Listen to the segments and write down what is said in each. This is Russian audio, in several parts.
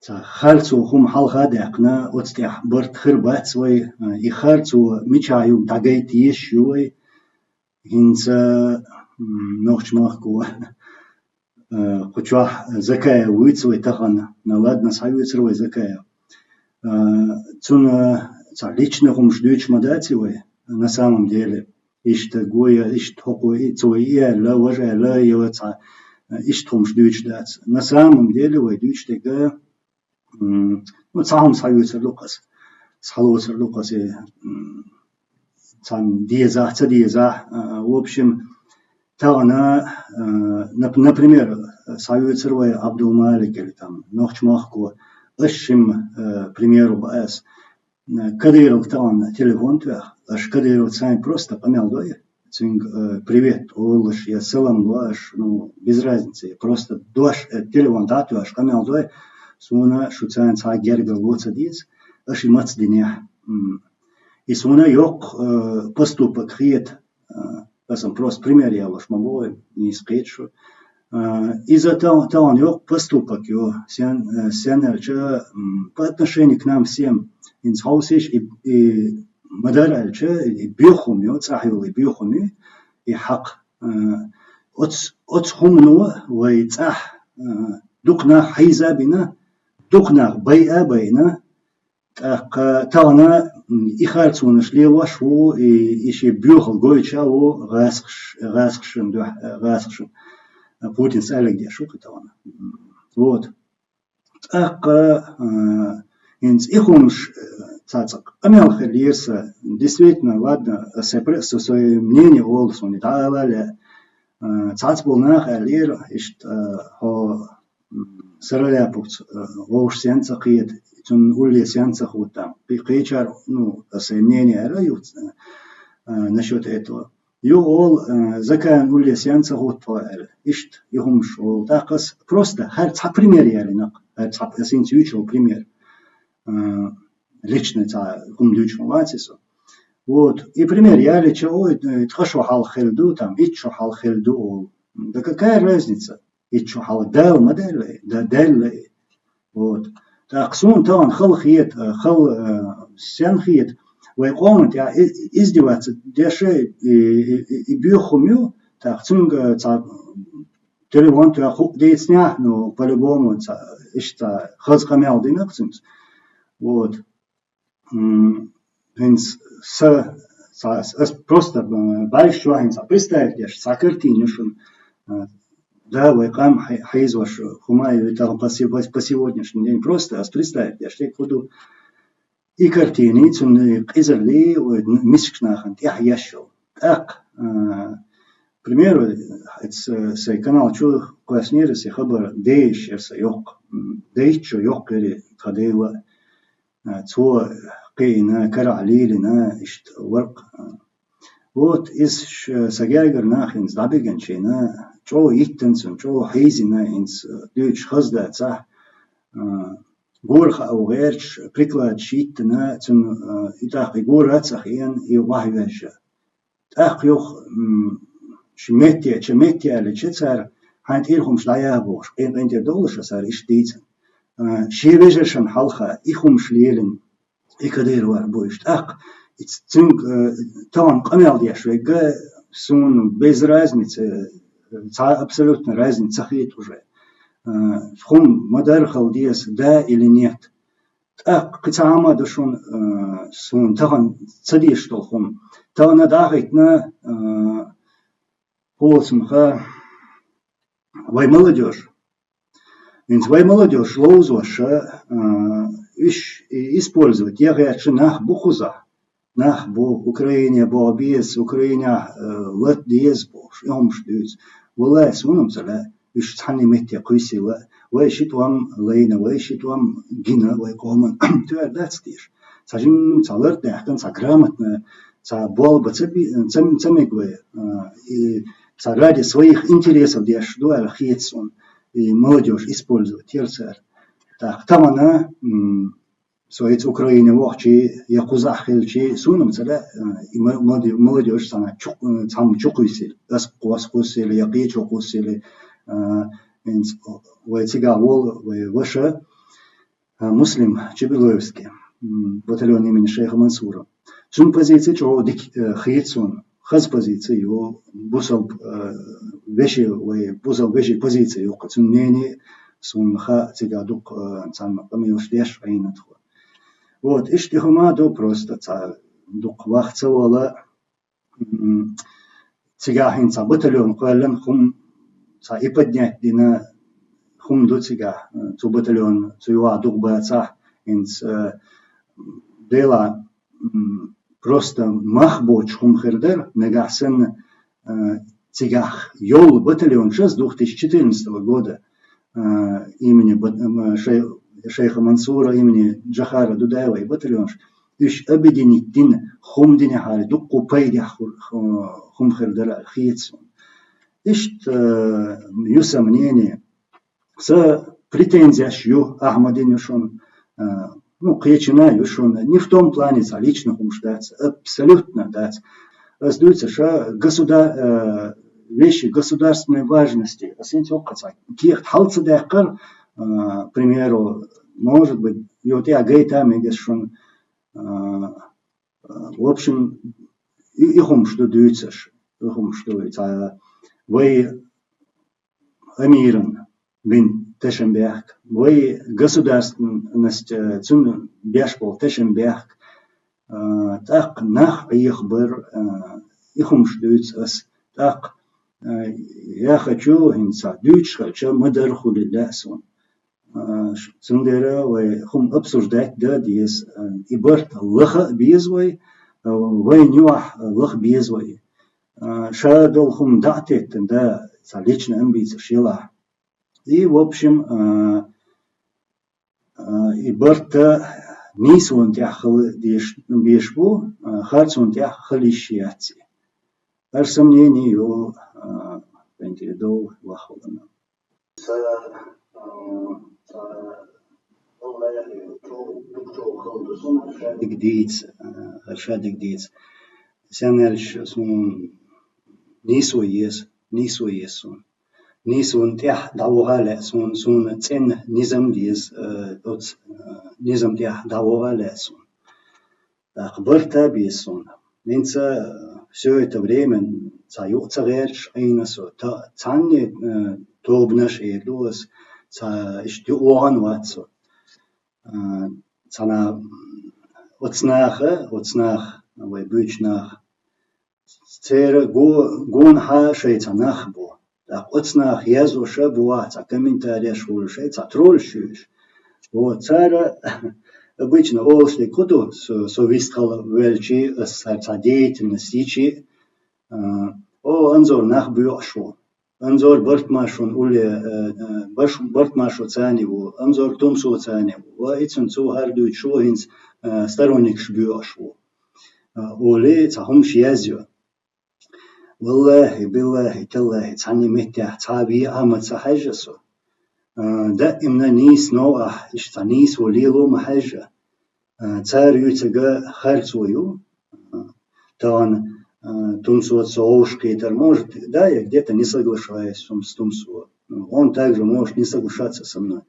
خالصو هم حلقة دقنا وتستيح برت خربات سوي يخالصو ميشايو تاجيت يشوي هنسا نوخش ماخكو قشوح زكاة ويتسوي تخن نلاد نصحي ويتسوي زكاة تون تعليشنا هم شدوش مداتي وي на самом деле ишт гоя ишт хокуи цоия ла вожа ла йоца ишт хом шдуч дат на самом деле вой дуч тега ну цаам саюцер лукас салосер лукас цан диеза в общем тана например саюцер вой Абдул Малик или там нохчмахко اشم примеру баас Кадыров там телефон твях, аж Кадыров сам просто помял дой. Цинг привет, олаш, я салам лаш, ну без разницы, просто дош телефон тату аж помял дой. Суна шуцан ца гергал воца диз, аж и мац диня. И суна йок поступок хиет, пасам просто пример я ваш мабой, не скетчу. Из-за того йок поступок его, сен по отношению к нам всем. إنس هاوسيش مدار على بيخوم يو تصاحيو بيخومي يحق أتس خمنو ويتصح دقنا حيزا بنا دقنا بيئة بينا تانا إخالتونش ليواش هو إشي بيخل قويتشا هو غاسخشن بوتين سألك دي شو كتانا вот إنس إخومش цацак. Амелхер лирса, действительно, ладно, свое мнение олдс, он и далее. Цац был нахер лир, ишт хо сараляпуц, воуш сенца хиет, тун улли сенца хут там. Пикейчар, ну, свое мнение рают насчет этого. Ю ол закан улли сенца хут поэр, ишт ихумш ол такас просто хар цап пример ялинак, хар цап сенца учил пример. Лично это гумдуч муватису. Вот. И пример я лечу, ой, тхашу хал хельду, там, итчу хал хельду. Да какая разница? Итчу хал дал модели, да дали. Вот. Так, сун тан хал хиет, хал сен хиет. Вайкомент я издеваться, деше и бьюхумю, так, цунга, телефон я хук дейтсня, но по-любому, ишта, хазкамял динакцинс. Вот. Hins просто большой хинс представьте, что картину шун да вы кам хайз ваш хумай это по сегодняшний день просто представьте, что я буду и картины цун изерли мисчнахен я яшел так к примеру это сей канал чу класснерси хабар дейшерса yok дейчо yok или кадева цо قينا كرعليلنا إشت ورق وات إس سجاجر ناخنز دابيجن شينا جو يتنسون جو حيزنا إنس دوش خزدة صح غورخ أو غيرش بريكلاد شيتنا تن يتاقي غورات صحيان يوحيش تاق يوخ شميتي على شتسر هانت إلهم شلايا بوش قيم أنت دولش صار إش ديتن شي بيجرشن حلقة إخهم شليلن إكادير واربويشت تنك تان قميل ديشوي سون без разницы абсолютно разница хит уже хум мадар халдиес да или нет кцама душун сун тан цадиш толхум тана дахитна полсмха вай молодежь вай молодежь лоузваша использовать. Я говорю, что нах бухуза, нах бу Украине бу обез, Украине лет диез буш, йом штуз. Валай сунам зала, иш цани метя куйсила, вай шитвам лейна, вай шитвам гина, вай коман. Туар датстиш. Сажим цалар дахтан саграмотно, ца болба цамегвай, ца ради своих интересов деш дуар хитсон и молодежь использовать. Терцер. Так, там она своей Украине вахчи, я кузахилчи, сунам цела, и молодежь сама сам чукусили, аскусили, я печукусили, вайцига вол, выше, Муслим Чебилоевский, батальон имени шейха Мансура. Цун позиции чего дик хитсун, хаз позиции его бусал вещи, бусал вещи позиции его цун нени сун ха цигадук цан помилуш деш айнатху. Вот, иштихума до просто ца дук вахца вала цигахин ца батальон квален хум ца и поднять дина хум до цигах цу батальон цу юа дук баца инц дела просто махбоч хум хердер негасен цигах йол батальон 6 2014 года имени шейха Мансура, имени Джахара Дудаева и батальон иш объединить дин хум дине хари дукку пайдя хум хердер хитсун. Ишт юсомнение с претензияшью Ахмадин юшон ну, кричина юшон не в том плане за лично умждаться, абсолютно дать. Раздуется, что вещи государственной важности, ких халцедекар, к примеру, может быть, и вот я гейта мегешон, в общем, и хум что дуется, вы амиран бин тешенберг, вы государственность цун бешпол тешенберг, так нах их бер, и хум что дуется, так я хочу инса дюч, хочу мадер хулилясон. Цундера вы хум обсуждать да диес и берт лаха безвой, вы нюах лах безвой. Шадол хум датет да лично амбиция шила. И в общем и берта нис он тяхал деш бешбу, харц он тяхал ищиати. Ар сомнений его пентидол вахолана. Шадик диц. Сянельш сун нисуес сун. Нисун тях давогале сун цен низам диз низам тях давогале сун. Так берта бисун. Нинца все это время цаюца верш айнасо цанне тобнаш эдус ишти оған ватсо цана оцнах вай бючнах цер гон ха шейцанах бо так оцнах язу ша буа ца комментария шул шейца тролльшюш вот цара обычно олсли куду совистхала велчи ца деятельности о анзор нах бюшо анзор бартмашун уле бартмашу цаниву анзор тумсу цаниву ва ицун цу хардуй шуинс сторонник шбюшо оле цахум шиязю والله بالله تالله цани метя цаби амат сахажасу دائما نيس نوع اشتنيس وليلو محجة царь юцега харцую тан Тумсо соушкейтер может, да, я где-то не соглашаюсь с Тумсо. Он также может не соглашаться со мной.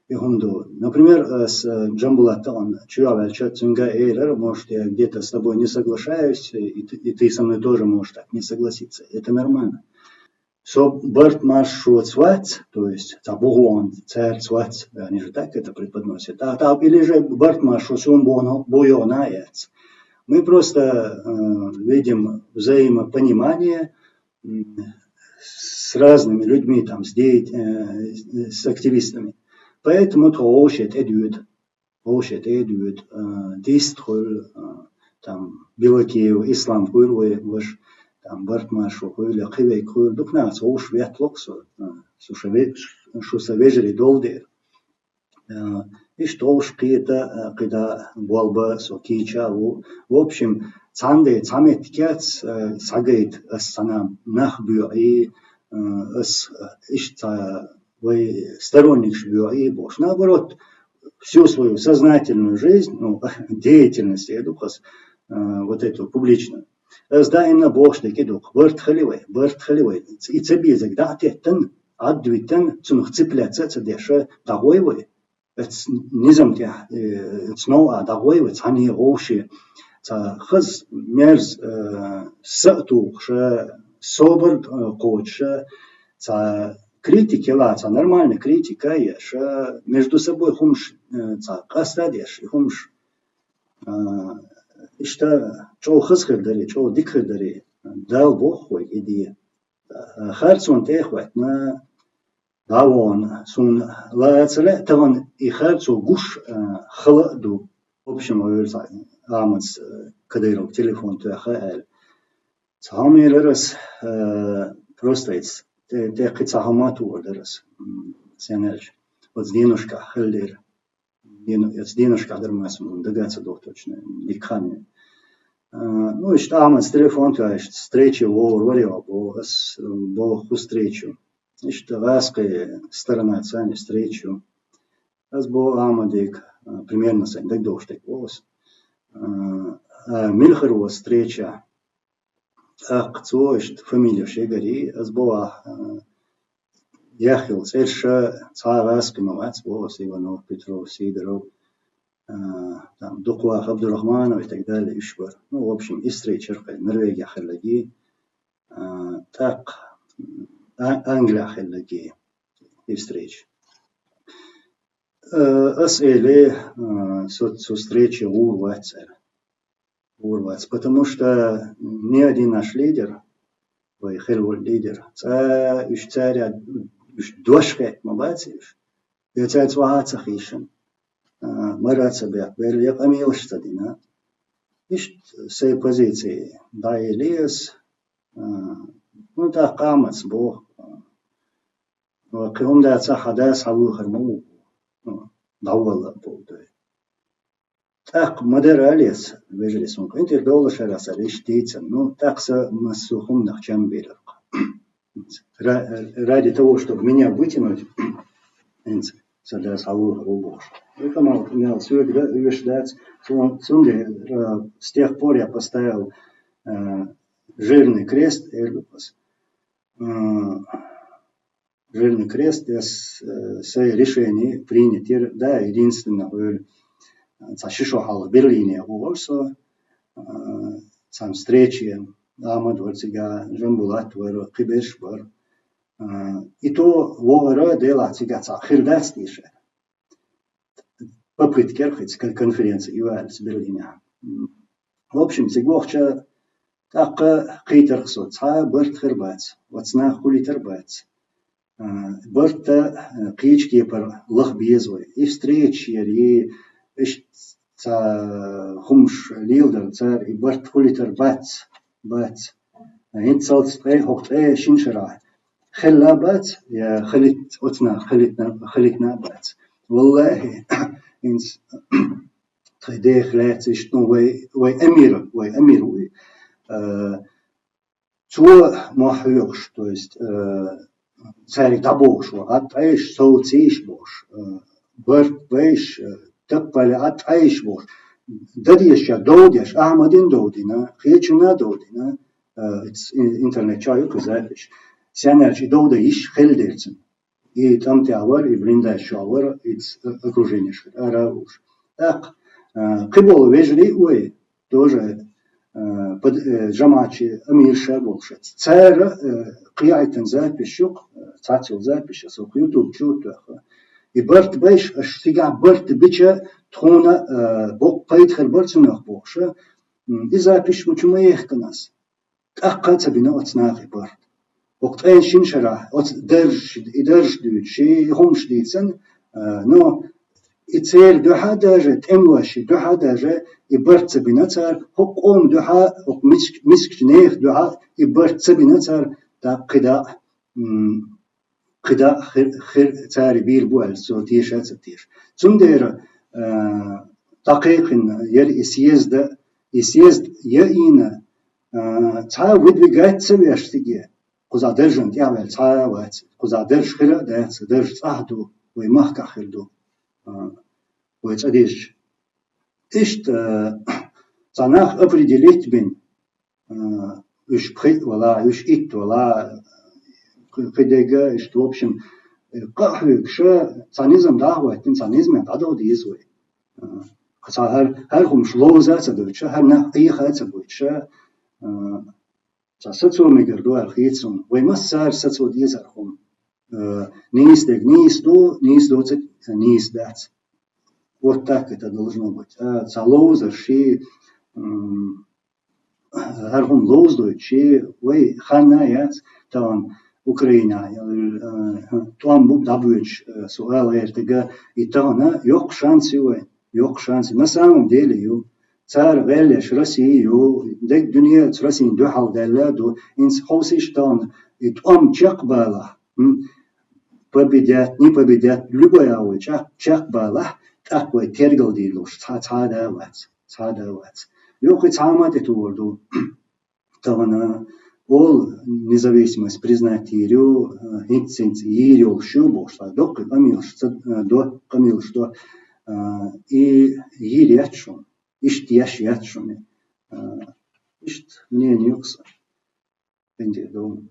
И например, с Джамбулатом, Чуавельчатцинга Эйлер, может, я где-то с тобой не соглашаюсь, и ты со мной тоже можешь так не согласиться. Это нормально. Со Бартмашу Цвац, то есть Табугон, царь Цвац, они же так это преподносят. Или же Бартмашу Сумбоно Буйонаяц. Мы просто видим взаимопонимание с разными людьми, там, с активистами. Поэтому то ошет эдюет, дистроль, там, Белокеев, Ислам, Куйлой, ваш, там, Бартмашу, Куйля, Кивей, Куйль, дукнас, ош ветлоксо, шусавежери долдер. И что уж это, когда болба сокича, в общем, цанде цамет кец сагает санам нахбю и сторонник шбю и бош. Наоборот, всю свою сознательную жизнь, ну, деятельность, я думаю, вот эту публичную, сдаем на бош таки дух, бартхаливай. И цебизик, да, тен, адвитен, цунух цепляться, цедеша, дагойвай. نظام تاع تصنوع دعوي وتصني غوشي تا خز ميرز سأتو صبر قوتش تا критики ладно, нормальная критика, ешь, между собой хумш, кастадеш, хумш, что хасхердари, что дикхердари, дал Бог хой идея. Харцун техват на давон, сун лацеле, таван и харцу гуш хладу. В общем, амац кадырок телефон туахаэл. Цамилерас просто те кицахамату ордерас сенерч. Вот денежка хелдер. Денежка дермасм дагаться докточно дикхане. Ну и что амац телефон туаш встречи варио бо встречу. И что ваская сторона цани встречу. Аз бо амадик примерно сань так доштек волос. Мильхерова встреча. Акцоишт фамилия шегари, азбоа яхил церша цараск новац волос Иванов, Петров, Сидоров, там Дукуах, Абдурахманов и так далее, Ишбар. Ну, в общем, и встреча Норвегия хеллаги, так Англия хеллаги и встреча. Асэле со встречи урвацер. Потому что ни один наш лидер, лидер, уж царя, уж дошка, мабатиш, и царь свахаца хишен, мараца бях, берлек амилштадина, ишь сей позиции, да и лес, ну так камац бог, кем да цахадас хавухар му, давала полдой. Так, модералис, вежелись он, интер долларшарас, алиштица, ну, так со массухум нахчам белок. Ради того, чтобы меня вытянуть, садас алуха убош. Я комал, имел все ждать, с тех пор я поставил жирный крест, жирный крест, я свои решения принять, да, единственно, Шишохал в Берлине, also some встречи, Амад Варцига, Жамбулат, Кибешбар, и то вора дела цигаться, хирдастише. Попытки архитектурной конференции Юэльс в Берлине. В общем, цигвохча так китерхсот, Берт Хербац, вацна хулитербац. Берта кички пар лахбезой, и встречи, и خمش ليلدر صار يبرت خليتر بات انت صوت هوقت شنشرا خلا بات يا خليت اوتنا خليتنا بات والله انت تخدي خلات شنو وي امير وي تو ما حيوش то есть царь табош ат ايش صوتيش бош برت بيش تقبل عايش بوش دديش دوديش أحمدين دودينا خيشنا دودينا إنترنت شايو كذابش سنرش دوديش خلدرتن и там тяवर и блинда шавер и окружение аравуш так кибол вежли уй тоже под жамачи амирша больше царь қияйтын запишук цацил запись со YouTube чутах и Берт Бейш, сега Берт Бича, тхона бог пайтхер Бертсунах богша, и запись мучума ехканас. Так кацабина отснахи Берт. Окт ein шиншара, от держ дючи, хумшлицен, но и цель духа даже, темлаши духа даже, и Берт сабина цар, хоком духа, ок мискнех духа, и Берт сабина цар, так кида, خدا خير تاري بير بوال سو تيش هتسبتيش ثم دير دقيق يل إسيزد يأينا تا ود بيجات سويش تيجي قزا درجن تعمل تا وات قزا درج خلا ده درج صحدو ويمحك خلدو ويتأديش إشت تناخ определить بين إيش بخيت ولا إيش إت ولا كديجا إيش в общем قهوة شا صانيزم دعوة تين صانيزم بعده ديزوي خسر هر هم شلوزة تدويتش هر نه أي خير تدويتش ستو ميجردو الخيتسون ويمس سار ستو ديزرهم نيس دو تك نيس دات вот так это должно быть. Лоузер ши هرهم لوز دوت شي وي خانا يات تان Украина توام بوب дабуич سؤال эртега и тана yok шансы на самом деле ю цар велеш России ю дек dünya Россия ду хал дела ду инс хосиш тан и том чакбала победят не победят любая оча чакбала такой тергал дилуш цадавац yok цамат эту ворду тана ол независимость признать ее инцинц ее шубу что до камил что и ерячун иштияш ячун ишт мне не юкса пенде дом